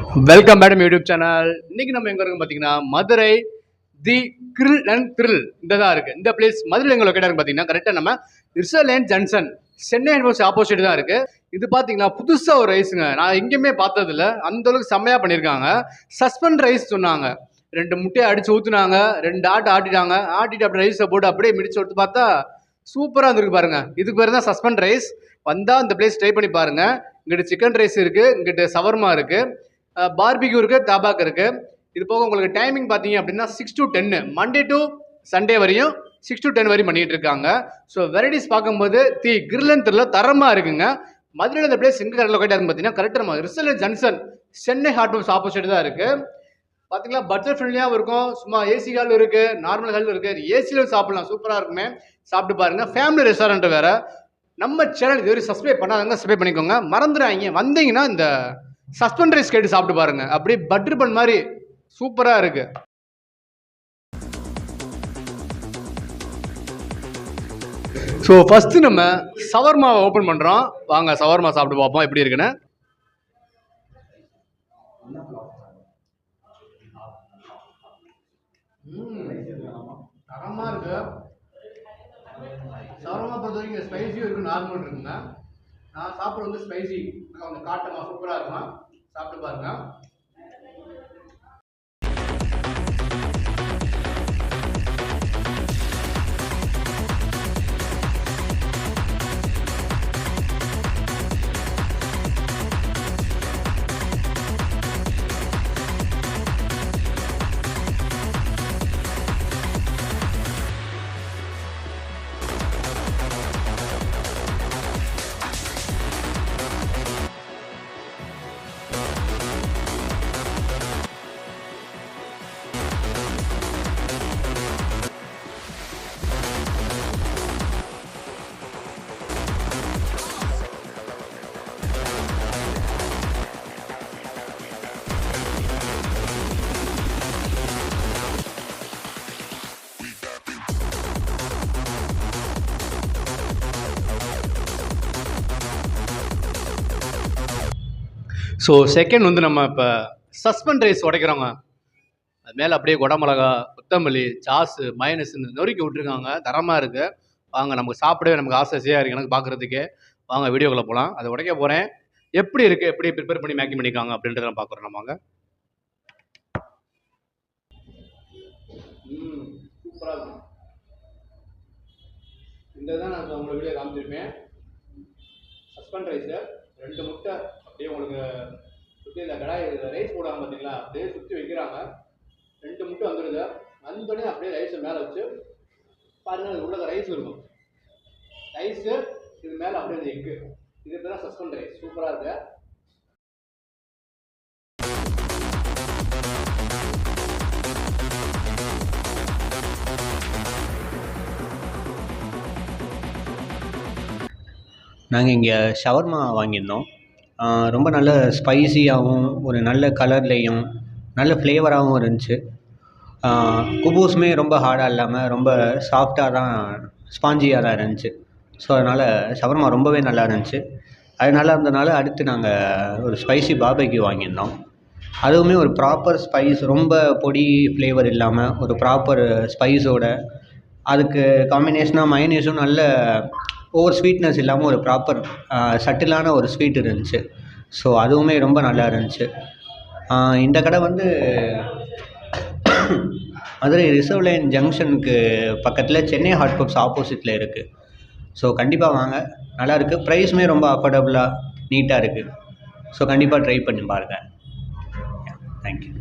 Welcome madam YouTube channel. இன்னைக்கு நம்ம எங்க இருக்கோம் பார்த்தீங்கன்னா மதுரை தி கிரில் அண்ட் த்ரில் இந்த தான் இருக்கு. இந்த பிளேஸ் மதுரையில் எங்க லொக்கேட் இருக்கு பார்த்தீங்கன்னா கரெக்டாக நம்ம ரிசர்லேண்ட் ஜங்ஷன் சென்னை ஹெட்போர்ஸ் ஆப்போசிட் தான் இருக்கு. இது பார்த்தீங்கன்னா புதுசாக ஒரு ரைஸுங்க. நான் எங்கேயுமே பார்த்ததில்ல, அந்த அளவுக்கு செம்மையாக பண்ணியிருக்காங்க. சஸ்பெண்ட் ரைஸ் சொன்னாங்க. 2 முட்டையை அடிச்சு ஊற்றுனாங்க, 2 ஆட்டிட்டாங்க. ஆட்டிட்டு அப்படியே ரைஸை போட்டு அப்படியே மிடிச்சு கொடுத்து பார்த்தா சூப்பராக இருந்திருக்கு பாருங்க. இதுக்கு பேர் தான் சஸ்பெண்ட் ரைஸ். வந்தால் இந்த பிளேஸ் ட்ரை பண்ணி பாருங்க. இங்கிட்ட சிக்கன் ரைஸ் இருக்கு, இங்கிட்ட சவர்மா இருக்கு, பார்பிக்யூ இருக்குது, தாபாக் இருக்குது. இது போக உங்களுக்கு டைமிங் பார்த்தீங்க அப்படின்னா 6 to 10 மண்டே டு சண்டே வரையும் 6 to 10 வரையும் பண்ணிகிட்டு இருக்காங்க. ஸோ வெரைட்டிஸ் பார்க்கும்போது தி கிரில் அண்ட் த்ரில் தரமாக இருக்குங்க. மதுரையில் இந்த பிளேஸ் எங்கே கரெக்டாக லொக்கேட் ஆகுதுன்னு பார்த்தீங்கன்னா கரெக்டாக நம்ம ரிசர்லேண்ட் ஜங்ஷன் சென்னை ஹார்ட்வேர்ஸ் ஆப்போசிட் தான் இருக்குது. பார்த்தீங்களா பட்ஜெட் ஃப்ரெண்ட்லியாகவும் இருக்கும். சும்மா ஏசி ஹால் இருக்குது, நார்மல் ஹால் இருக்குது. ஏசியில் சாப்பிடலாம், சூப்பராக இருக்குமே. சாப்பிட்டு பாருங்கள். ஃபேமிலி ரெஸ்டாரண்ட் வேறு. நம்ம சேனல் இதுவரை சப்ஸ்கிரைப் பண்ணாதவங்க சப்ஸ்கிரைப் பண்ணிக்கோங்க. மறந்துடாங்க, வந்தீங்கன்னா இந்த சஸ்பெண்ட் ரைஸ் கேட்டு சாப்பிட்டு பாருங்க. அப்படியே பட்டர் பன் மாதிரி சூப்பரா இருக்கு. ஸோ ஃபர்ஸ்ட் நம்ம சவர்மாவை ஓப்பன் பண்றோம். வாங்க சவர்மா சாப்பிட்டு பார்ப்போம் எப்படி இருக்குன்னு. தரமா இருக்கு. சவர்மா பொறுத்த வரைக்கும் ஸ்பைசியும் இருக்கு, நார்மல் இருக்குங்க. நான் சாப்பிட வந்து ஸ்பைசி அவங்க காட்டமா சூப்பரா இருக்கும். சாப்பிட்டு பாருங்க. ஸோ செகண்ட் வந்து நம்ம இப்போ சஸ்பெண்ட் ரைஸ் உடைக்கிறோங்க. அது மேலே அப்படியே குடமிளகா, கொத்தமல்லி, சாஸு, மயனஸ்ன்னு நொறுக்கி விட்டுருக்காங்க. தரமாக இருக்குது. வாங்க நமக்கு சாப்பிடவே நமக்கு ஆசையாக இருக்குது எனக்கு பார்க்குறதுக்கே. வாங்க வீடியோக்குள்ளே போகலாம். அதை உடைக்க போகிறேன். எப்படி இருக்குது, எப்படி ப்ரிப்பேர் பண்ணி மேக்கிங் பண்ணியிருக்காங்க அப்படின்றத பார்க்குறோம். நம்ம சூப்பராக இருக்கும். இந்த தான் நான் உங்களுக்கு வீடியோ காமிச்சிருப்பேன். சஸ்பெண்ட் ரைஸு 2 முட்டை அப்படியே உங்களுக்கு சுற்றி இந்த கடாய் ரைஸ் போடாமல் பார்த்தீங்களா, அப்படியே சுற்றி வைக்கிறாங்க. 2 முட்டை வந்துடுது. வந்தோடனே அப்படியே ரைஸை மேலே வச்சு பாருங்கள். அது உள்ள ரைஸ் இருக்கும். ரைஸு இது மேலே அப்படியே இந்த எக்கு. இது தான் சஸ்பெண்ட் ரைஸ். சூப்பராக இருக்கு. நாங்கள் இங்கே ஷவர்மா வாங்கியிருந்தோம். ரொம்ப நல்ல ஸ்பைசியாகவும் ஒரு நல்ல கலர்லேயும் நல்ல ஃப்ளேவராகவும் இருந்துச்சு. குபூஸுமே ரொம்ப ஹார்டாக இல்லாமல் ரொம்ப சாஃப்டாக தான், ஸ்பாஞ்சியாக தான் இருந்துச்சு. ஸோ அதனால் ஷவர்மா ரொம்பவே நல்லா இருந்துச்சு. அது நல்லா இருந்ததுனால அடுத்து நாங்கள் ஒரு ஸ்பைசி பார்பிக்யூ வாங்கியிருந்தோம். அதுவுமே ஒரு ப்ராப்பர் ஸ்பைஸ், ரொம்ப பொடி ஃப்ளேவர் இல்லாமல் ஒரு ப்ராப்பர் ஸ்பைஸோட, அதுக்கு காம்பினேஷனாக மயனீஸும் நல்ல ஓவர் ஸ்வீட்னஸ் இல்லாமல் ஒரு ப்ராப்பர் சட்டிலான ஒரு ஸ்வீட் இருந்துச்சு. ஸோ அதுவுமே ரொம்ப நல்லா இருந்துச்சு. இந்த கடை வந்து மதுரை ரிசர்வ்லேண்ட் ஜங்ஷனுக்கு பக்கத்தில் சென்னை ஹாட் பப்ஸ் ஆப்போசிட்டில் இருக்குது. ஸோ கண்டிப்பாக வாங்க, நல்லாயிருக்கு. ப்ரைஸுமே ரொம்ப அஃபோர்டபுளாக நீட்டாக இருக்குது. ஸோ கண்டிப்பாக ட்ரை பண்ணி பாருங்கள். தேங்க்யூ.